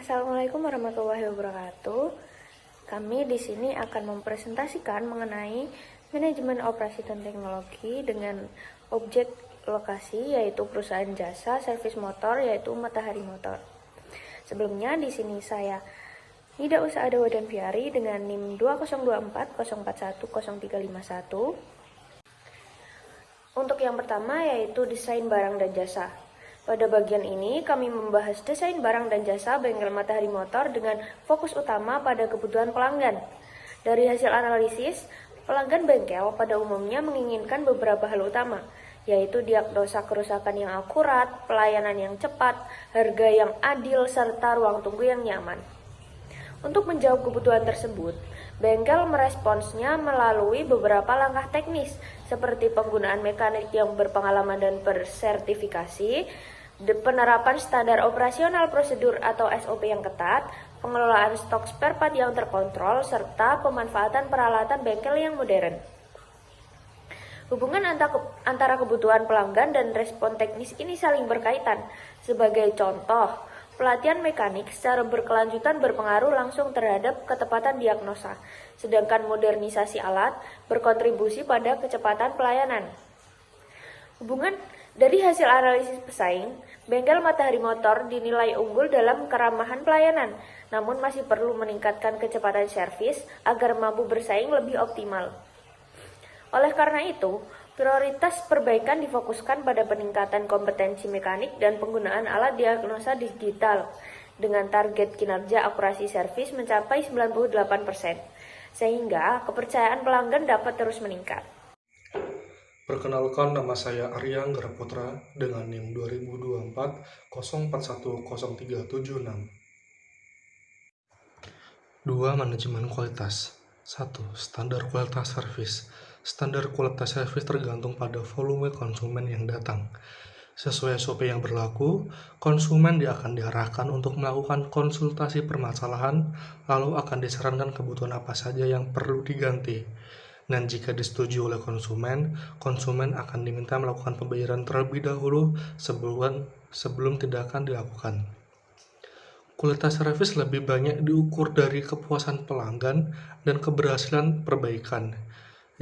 Assalamualaikum warahmatullahi wabarakatuh. Kami di sini akan mempresentasikan mengenai manajemen operasi dan teknologi dengan objek lokasi yaitu perusahaan jasa servis motor yaitu Matahari Motor. Sebelumnya di sini saya Nida Usaada Wadan Fiari dengan NIM 20240410351. Untuk yang pertama yaitu desain barang dan jasa. Pada bagian ini, kami membahas desain barang dan jasa bengkel Matahari Motor dengan fokus utama pada kebutuhan pelanggan. Dari hasil analisis, pelanggan bengkel pada umumnya menginginkan beberapa hal utama, yaitu diagnosa kerusakan yang akurat, pelayanan yang cepat, harga yang adil, serta ruang tunggu yang nyaman. Untuk menjawab kebutuhan tersebut, bengkel meresponsnya melalui beberapa langkah teknis, seperti penggunaan mekanik yang berpengalaman dan bersertifikasi, penerapan standar operasional prosedur atau SOP yang ketat, pengelolaan stok spare part yang terkontrol, serta pemanfaatan peralatan bengkel yang modern. Hubungan antara kebutuhan pelanggan dan respon teknis ini saling berkaitan. Sebagai contoh, pelatihan mekanik secara berkelanjutan berpengaruh langsung terhadap ketepatan diagnosa, sedangkan modernisasi alat berkontribusi pada kecepatan pelayanan. Hubungan dari hasil analisis pesaing, bengkel Matahari Motor dinilai unggul dalam keramahan pelayanan, namun masih perlu meningkatkan kecepatan servis agar mampu bersaing lebih optimal. Oleh karena itu, prioritas perbaikan difokuskan pada peningkatan kompetensi mekanik dan penggunaan alat diagnosa digital dengan target kinerja akurasi servis mencapai 98%, sehingga kepercayaan pelanggan dapat terus meningkat. Perkenalkan, nama saya Arya Anggara Putra dengan NIM 202404100376. 2. Manajemen kualitas. 1. Standar kualitas servis. Standar kualitas servis tergantung pada volume konsumen yang datang. Sesuai SOP yang berlaku, konsumen akan diarahkan untuk melakukan konsultasi permasalahan, lalu akan disarankan kebutuhan apa saja yang perlu diganti. Dan jika disetujui oleh konsumen akan diminta melakukan pembayaran terlebih dahulu sebelum tindakan dilakukan. Kualitas servis lebih banyak diukur dari kepuasan pelanggan dan keberhasilan perbaikan,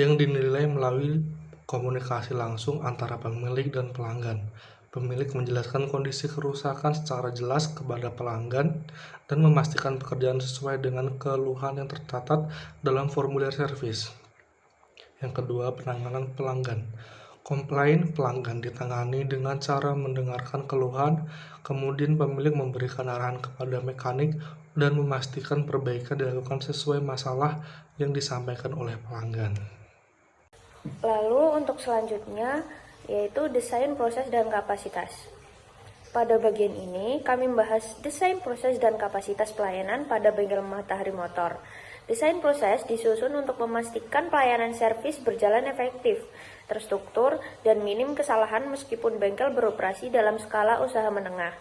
yang dinilai melalui komunikasi langsung antara pemilik dan pelanggan. Pemilik menjelaskan kondisi kerusakan secara jelas kepada pelanggan dan memastikan pekerjaan sesuai dengan keluhan yang tercatat dalam formulir servis. Yang kedua, penanganan pelanggan. Komplain pelanggan ditangani dengan cara mendengarkan keluhan, kemudian pemilik memberikan arahan kepada mekanik dan memastikan perbaikan dilakukan sesuai masalah yang disampaikan oleh pelanggan. Lalu untuk selanjutnya yaitu desain proses dan kapasitas. Pada bagian ini kami membahas desain proses dan kapasitas pelayanan pada bengkel Matahari Motor. Desain proses disusun untuk memastikan pelayanan servis berjalan efektif, terstruktur, dan minim kesalahan meskipun bengkel beroperasi dalam skala usaha menengah.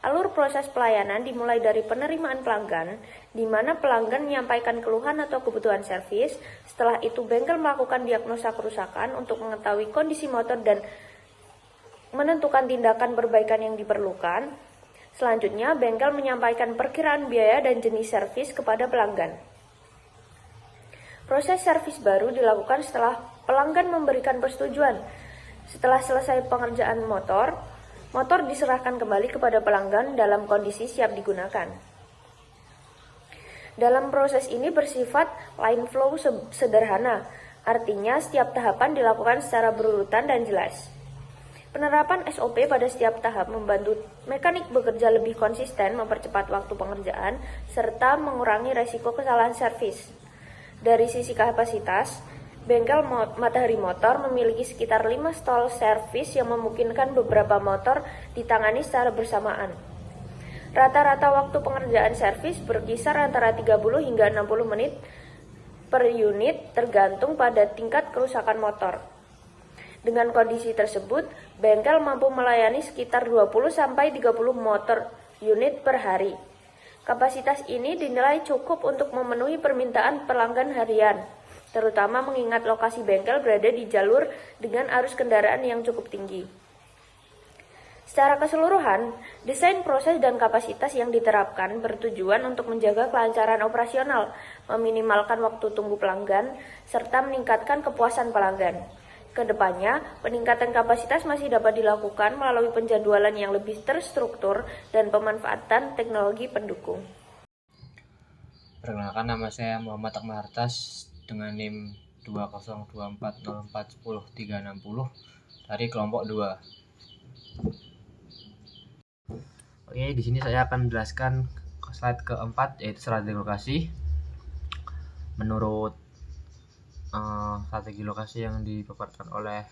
Alur proses pelayanan dimulai dari penerimaan pelanggan, di mana pelanggan menyampaikan keluhan atau kebutuhan servis. Setelah itu bengkel melakukan diagnosa kerusakan untuk mengetahui kondisi motor dan menentukan tindakan perbaikan yang diperlukan. Selanjutnya, bengkel menyampaikan perkiraan biaya dan jenis servis kepada pelanggan. Proses servis baru dilakukan setelah pelanggan memberikan persetujuan. Setelah selesai pengerjaan motor diserahkan kembali kepada pelanggan dalam kondisi siap digunakan. Dalam proses ini bersifat line flow sederhana, artinya setiap tahapan dilakukan secara berurutan dan jelas. Penerapan SOP pada setiap tahap membantu mekanik bekerja lebih konsisten, mempercepat waktu pengerjaan, serta mengurangi resiko kesalahan servis. Dari sisi kapasitas, bengkel Matahari Motor memiliki sekitar 5 stall servis yang memungkinkan beberapa motor ditangani secara bersamaan. Rata-rata waktu pengerjaan servis berkisar antara 30 hingga 60 menit per unit tergantung pada tingkat kerusakan motor. Dengan kondisi tersebut, bengkel mampu melayani sekitar 20-30 motor unit per hari. Kapasitas ini dinilai cukup untuk memenuhi permintaan pelanggan harian, terutama mengingat lokasi bengkel berada di jalur dengan arus kendaraan yang cukup tinggi. Secara keseluruhan, desain proses dan kapasitas yang diterapkan bertujuan untuk menjaga kelancaran operasional, meminimalkan waktu tunggu pelanggan, serta meningkatkan kepuasan pelanggan. Kedepannya, peningkatan kapasitas masih dapat dilakukan melalui penjadwalan yang lebih terstruktur dan pemanfaatan teknologi pendukung. Perkenalkan, nama saya Muhammad Akmal Hartas dengan NIM 202404103060 dari kelompok 2. Oke, di sini saya akan menjelaskan slide keempat, yaitu strategi lokasi. Menurut strategi lokasi yang dipaparkan oleh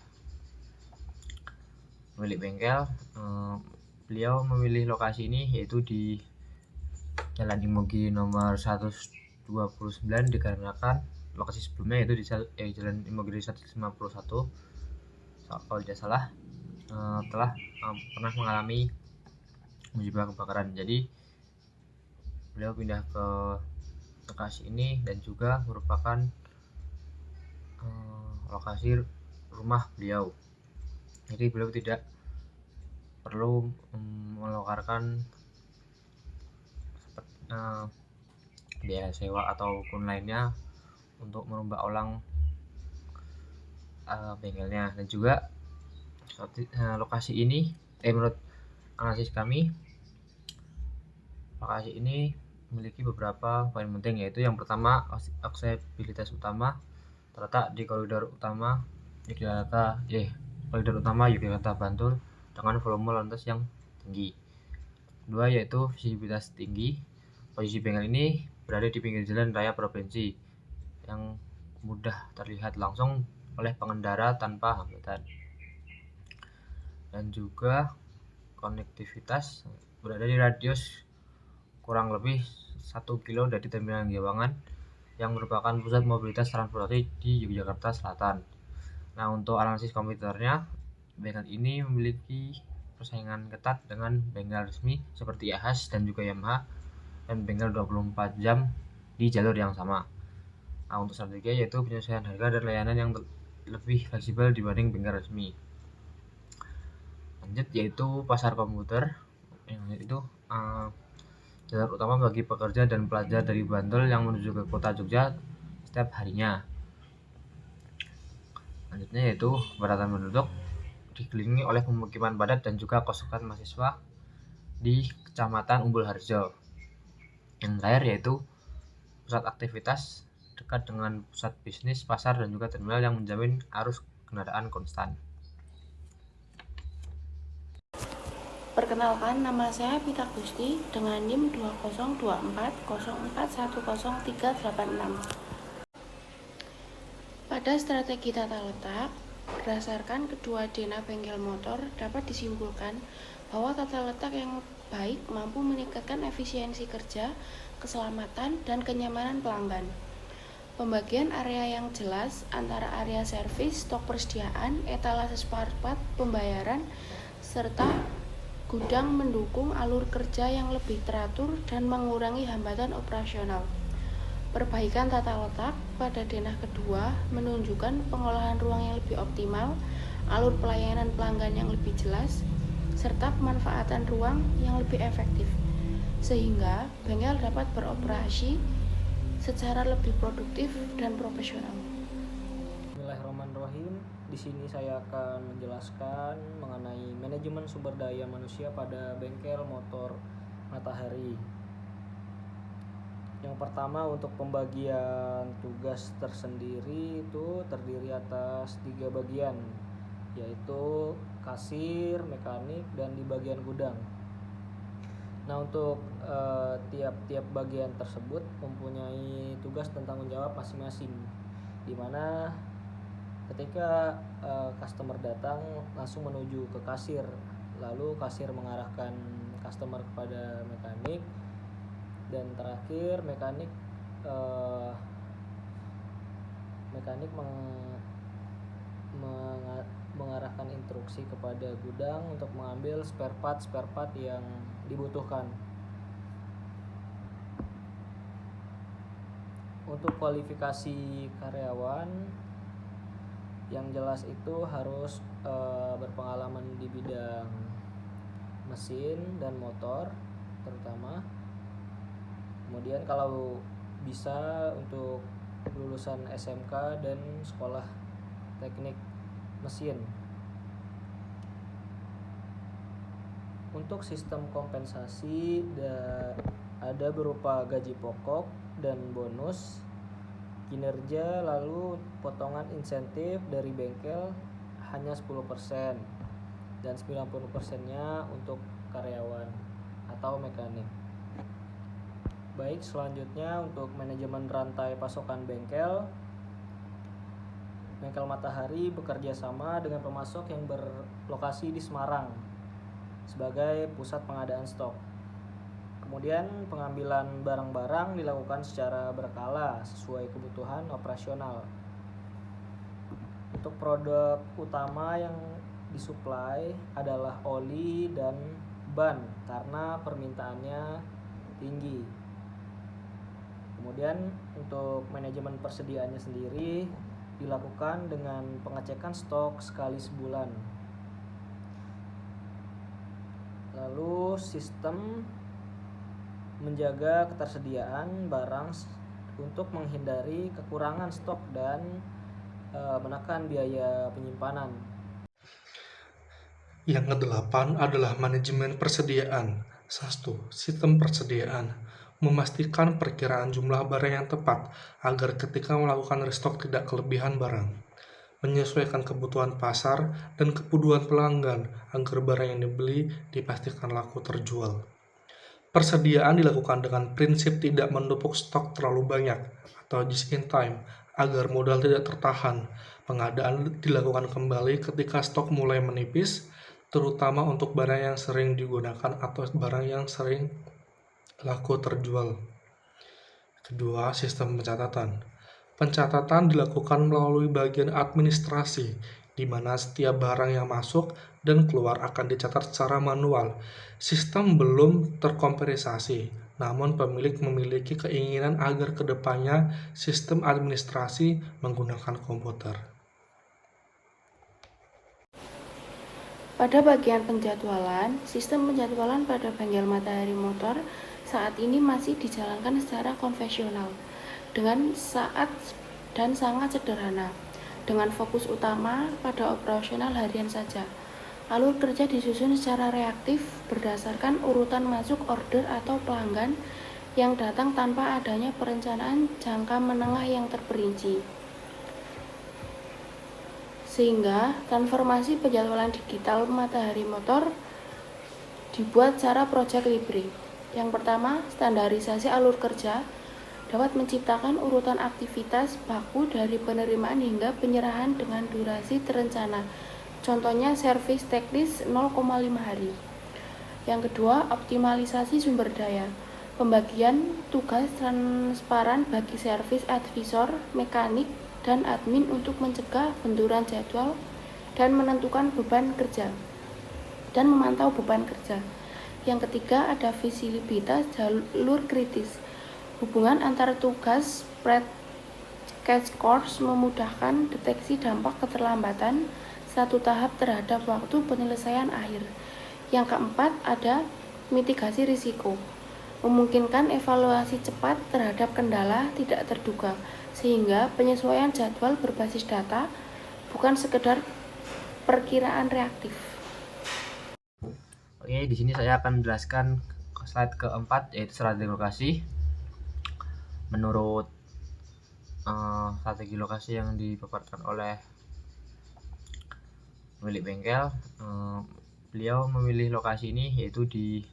pemilik bengkel, beliau memilih lokasi ini yaitu di Jalan Imogiri nomor 129 dikarenakan lokasi sebelumnya yaitu di Jalan Imogiri 151, kalau tidak salah, telah pernah mengalami musibah kebakaran. Jadi beliau pindah ke lokasi ini dan juga merupakan lokasi rumah beliau. Jadi beliau tidak perlu melokarkan biaya sewa ataupun lainnya untuk merombak ulang bengkelnya. Dan juga lokasi ini, menurut analisis kami, lokasi ini memiliki beberapa poin penting, yaitu yang pertama, aksesibilitas utama terletak di koridor utama Yogyakarta Bantul dengan volume lalu lintas yang tinggi. Kedua, yaitu visibilitas tinggi. Posisi bengkel ini berada di pinggir jalan raya provinsi yang mudah terlihat langsung oleh pengendara tanpa hambatan. Dan juga konektivitas, berada di radius kurang lebih 1 kilo dari Terminal Giwangan yang merupakan pusat mobilitas transportasi di Yogyakarta Selatan. Nah, untuk analisis komputernya, bengkel ini memiliki persaingan ketat dengan bengkel resmi seperti Ahas dan juga Yamaha, dan bengkel 24 jam di jalur yang sama. Nah, untuk strategi yaitu penyesuaian harga dan layanan yang lebih fleksibel dibanding bengkel resmi. Lanjut, yaitu pasar komputer, yang itu jalur utama bagi pekerja dan pelajar dari Bantul yang menuju ke kota Jogja setiap harinya. Lanjutnya, yaitu kepadatan penduduk, dikelilingi oleh pemukiman padat dan juga kosan mahasiswa di Kecamatan Umbul Harjo. Yang terakhir yaitu pusat aktivitas dekat dengan pusat bisnis, pasar, dan juga terminal yang menjamin arus kendaraan konstan. Perkenalkan, nama saya Pita Gusti dengan NIM 202404103036. Pada strategi tata letak, berdasarkan kedua denah bengkel motor, dapat disimpulkan bahwa tata letak yang baik mampu meningkatkan efisiensi kerja, keselamatan, dan kenyamanan pelanggan. Pembagian area yang jelas antara area servis, stok persediaan, etalase spare part, pembayaran, serta gudang mendukung alur kerja yang lebih teratur dan mengurangi hambatan operasional. Perbaikan tata letak pada denah kedua menunjukkan pengolahan ruang yang lebih optimal, alur pelayanan pelanggan yang lebih jelas, serta pemanfaatan ruang yang lebih efektif, sehingga bengkel dapat beroperasi secara lebih produktif dan profesional. Bismillahirrahmanirrahim. Di sini saya akan menjelaskan mengenai manajemen sumber daya manusia pada bengkel motor Matahari. Yang pertama, untuk pembagian tugas tersendiri itu terdiri atas 3 bagian, yaitu kasir, mekanik, dan di bagian gudang. Nah, untuk tiap-tiap bagian tersebut mempunyai tugas dan tanggung jawab masing-masing, di mana ketika customer datang langsung menuju ke kasir, lalu kasir mengarahkan customer kepada mekanik, dan terakhir mekanik mengarahkan instruksi kepada gudang untuk mengambil spare part yang dibutuhkan. Untuk kualifikasi karyawan, yang jelas itu harus berpengalaman di bidang mesin dan motor terutama. Kemudian kalau bisa untuk lulusan SMK dan sekolah teknik mesin. Untuk sistem kompensasi ada berupa gaji pokok dan bonus kinerja, lalu potongan insentif dari bengkel hanya 10% dan 90%-nya untuk karyawan atau mekanik. Baik, selanjutnya untuk manajemen rantai pasokan bengkel. Bengkel Matahari bekerja sama dengan pemasok yang berlokasi di Semarang sebagai pusat pengadaan stok. Kemudian pengambilan barang-barang dilakukan secara berkala sesuai kebutuhan operasional. Untuk produk utama yang disuplai adalah oli dan ban karena permintaannya tinggi. Kemudian untuk manajemen persediaannya sendiri dilakukan dengan pengecekan stok sekali sebulan. Lalu sistem menjaga ketersediaan barang untuk menghindari kekurangan stok dan menekan biaya penyimpanan. Yang kedelapan adalah manajemen persediaan. 1. Sistem persediaan memastikan perkiraan jumlah barang yang tepat agar ketika melakukan restock tidak kelebihan barang. Menyesuaikan kebutuhan pasar dan kebutuhan pelanggan agar barang yang dibeli dipastikan laku terjual. Persediaan dilakukan dengan prinsip tidak menumpuk stok terlalu banyak atau just in time agar modal tidak tertahan. Pengadaan dilakukan kembali ketika stok mulai menipis, terutama untuk barang yang sering digunakan atau barang yang sering laku terjual. Kedua, sistem pencatatan. Pencatatan dilakukan melalui bagian administrasi, di mana setiap barang yang masuk dan keluar akan dicatat secara manual. Sistem belum terkomputerisasi, namun pemilik memiliki keinginan agar kedepannya sistem administrasi menggunakan komputer. Pada bagian penjadwalan, sistem penjadwalan pada bengkel Matahari Motor saat ini masih dijalankan secara konvensional dengan saat dan sangat sederhana, dengan fokus utama pada operasional harian saja. Alur kerja disusun secara reaktif berdasarkan urutan masuk order atau pelanggan yang datang tanpa adanya perencanaan jangka menengah yang terperinci. Sehingga transformasi penjadwalan digital Matahari Motor dibuat secara Project Libre. Yang pertama, standarisasi alur kerja dapat menciptakan urutan aktivitas baku dari penerimaan hingga penyerahan dengan durasi terencana. Contohnya servis teknis 0,5 hari. Yang kedua, optimalisasi sumber daya. Pembagian tugas transparan bagi servis advisor, mekanik, dan admin untuk mencegah benturan jadwal dan menentukan beban kerja dan memantau beban kerja. Yang ketiga, ada visibilitas jalur kritis. Hubungan antar tugas cash course memudahkan deteksi dampak keterlambatan satu tahap terhadap waktu penyelesaian akhir. Yang keempat, ada mitigasi risiko. Memungkinkan evaluasi cepat terhadap kendala tidak terduga, sehingga penyesuaian jadwal berbasis data bukan sekedar perkiraan reaktif. Oke, di sini saya akan menjelaskan slide keempat, yaitu strategi lokasi. Menurut strategi lokasi yang dipaparkan oleh pemilik bengkel, beliau memilih lokasi ini yaitu di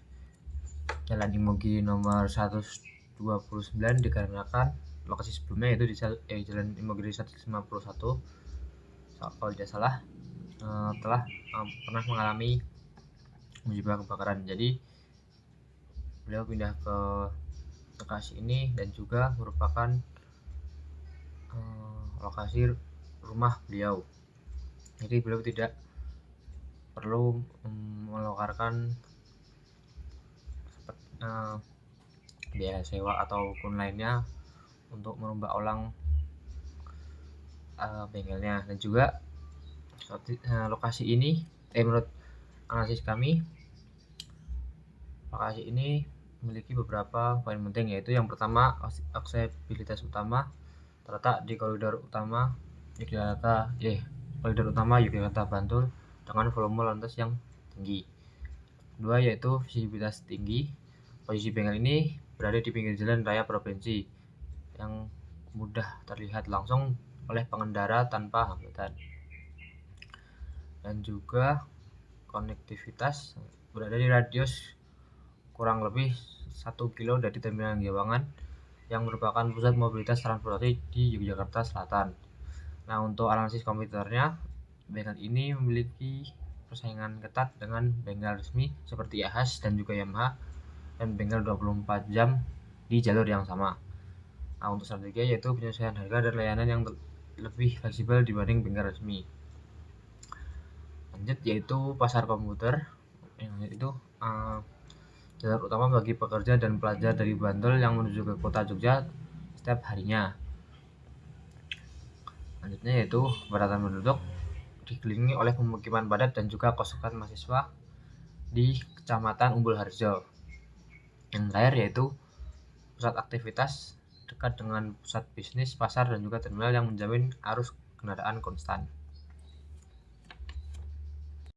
Jalan Imogiri nomor 129 dikarenakan lokasi sebelumnya yaitu di Jalan Imogiri 151, kalau tidak salah, telah pernah mengalami musibah kebakaran. Jadi beliau pindah ke lokasi ini dan juga merupakan lokasi rumah beliau. Jadi beliau tidak perlu mengeluarkan biaya sewa ataupun lainnya untuk merubah ulang bengkelnya. Dan juga lokasi ini menurut analisis kami Lokasi ini memiliki beberapa poin penting, yaitu yang pertama, aksesibilitas utama terletak di koridor utama Yogyakarta Bantul dengan volume lalu lintas yang tinggi. Kedua, yaitu visibilitas tinggi. Posisi bengkel ini berada di pinggir jalan raya provinsi yang mudah terlihat langsung oleh pengendara tanpa hambatan. Dan juga konektivitas, berada di radius kurang lebih 1 kilo dari Terminal Giwangan yang merupakan pusat mobilitas transportasi di Yogyakarta Selatan. Nah, untuk analisis komputernya, bengkel ini memiliki persaingan ketat dengan bengkel resmi seperti Yahas dan juga Yamaha, dan bengkel 24 jam di jalur yang sama. Nah, untuk strategi yaitu penyesuaian harga dan layanan yang lebih fleksibel dibanding bengkel resmi. Lanjut, yaitu pasar komputer, yang itu jalur utama bagi pekerja dan pelajar dari Bantul yang menuju ke kota Jogja setiap harinya. Selanjutnya yaitu kepadatan penduduk, dikelilingi oleh pemukiman padat dan juga kos-kosan mahasiswa di Kecamatan Umbul Harjo. Yang terakhir yaitu pusat aktivitas, dekat dengan pusat bisnis, pasar, dan juga terminal yang menjamin arus kendaraan konstan.